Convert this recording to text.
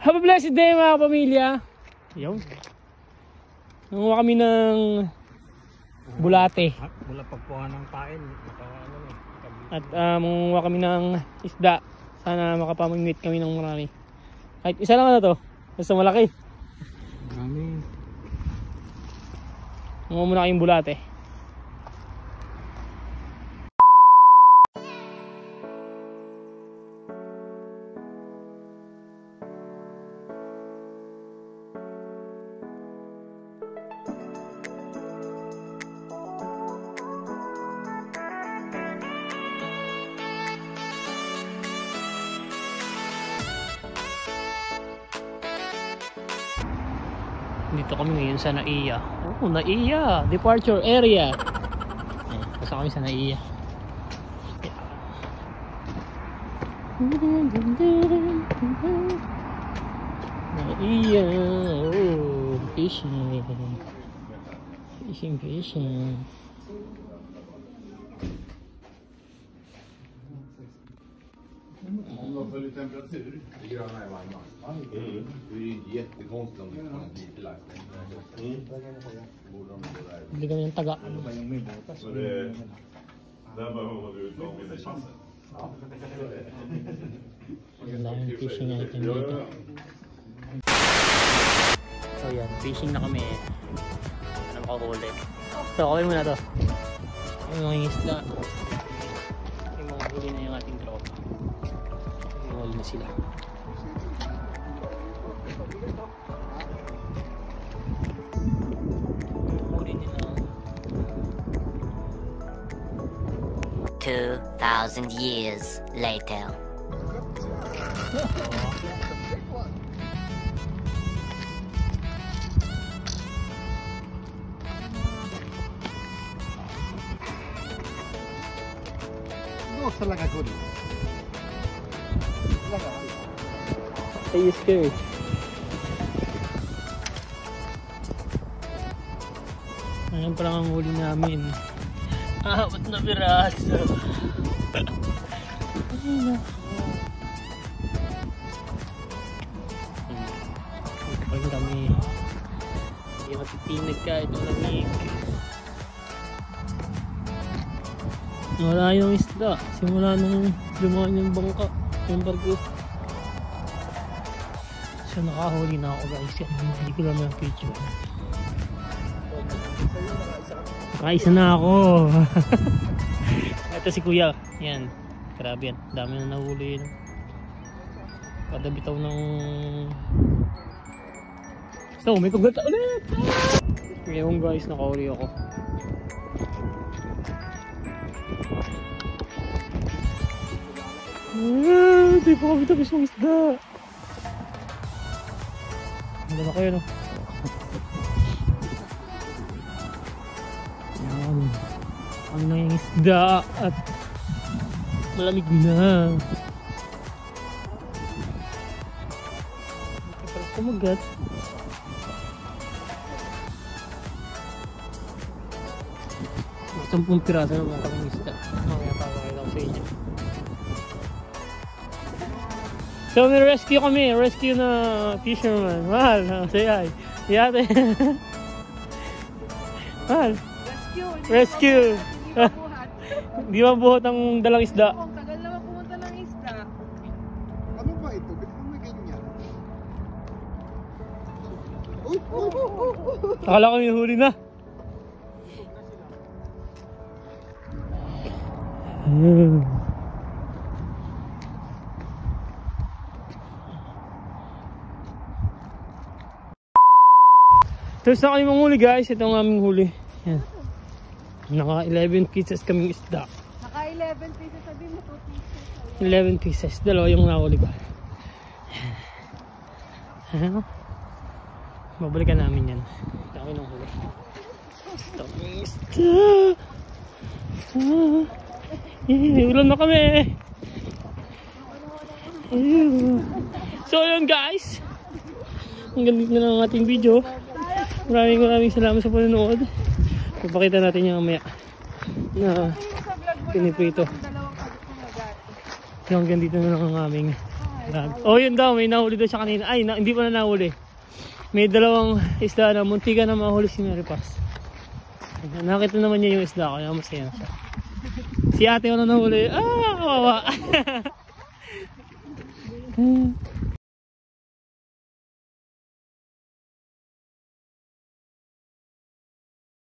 Have a blessed day mga kapamilya. Yun. Nanguha kami ng bulate. Mula pagkuha ng pain. At manguha kami ng isda. Sana makapamingwit kami ng marami. Kahit isa lang na to. Basta malaki. Marami. Manguha muna kayong bulate. Dito kami ngayon sa Naiya. Oh, Naiya! Departure area! Ayan, basta kami sa Naiya. Naiya! Oh, fishing! Fishing! Om de följer temperatur, det gröna är varma. Det är ju inte jättekonstigt om det kommer en bilbelastning. Borde de gå där. Bili kami ng taga. Så det där behöver du ut av med chansen. Ang daming fishing item dito. So yan, fishing na kami. Ano makahuli. So, okay muna to. Yung mga isla. Yung mga huli na yung ating tropa. Huli na sila. Huli nila. 2,000 years later. Talaga good. Are you scared? Ayan pa lang ang huli namin. Ba't na piraso? Pag kami hindi matitinag kahit malamig. Wala yung isda simula nung lumaan yung bangka, yung barko. So nakahuli na ako guys. Hindi ko lang yung picture. Nakaisa na ako. Ito si kuya. Yan. Grabe yan. Dami na nahuli yun. Kada bitaw ng... So may kugat ulit. Ngayon guys nakahuli ako. Hindi pa kami tapos ng isda. Ano na kayo no? Yan. Ang na yung isda at malamig na. Parang kumagat. Sampung piraso na mga kaming isda. Mamaya papakita ko sa inyo. So may rescue kami, rescue na fisherman. Mahal, say hi. Yate. Mahal. Rescue. Di ba buhat ang dalang isda? Ang tagal naman pumunta ng isda. Ano ba ito? Ba't mo may ganyan? Akala kami huli na. Tapos na kami manghuli guys. Ito ang aming huli. Yan. Naka 11 pieces kaming isda. Naka 11 pieces. Sabi mo 2 pieces. 11 pieces. Dalawa yung nahuli ko. Babalikan namin yan. Ito kami nang huli. Ito kaming isda. Ulan na kami. So yun guys. Hanggang dito na lang ang ating video. Maraming salamat sa panonood. Papakita natin yung mamaya na piniprito. Hanggang dito na lang ang aming Oh, yun daw, may nahuli daw siya kanina. Ay, hindi pa na nahuli. May dalawang isda na muntikan na mahuli si Mary Paz. Nakita naman niya yung isda, kaya masaya na siya. Si ate ko na nahuli. Ah, kawawa.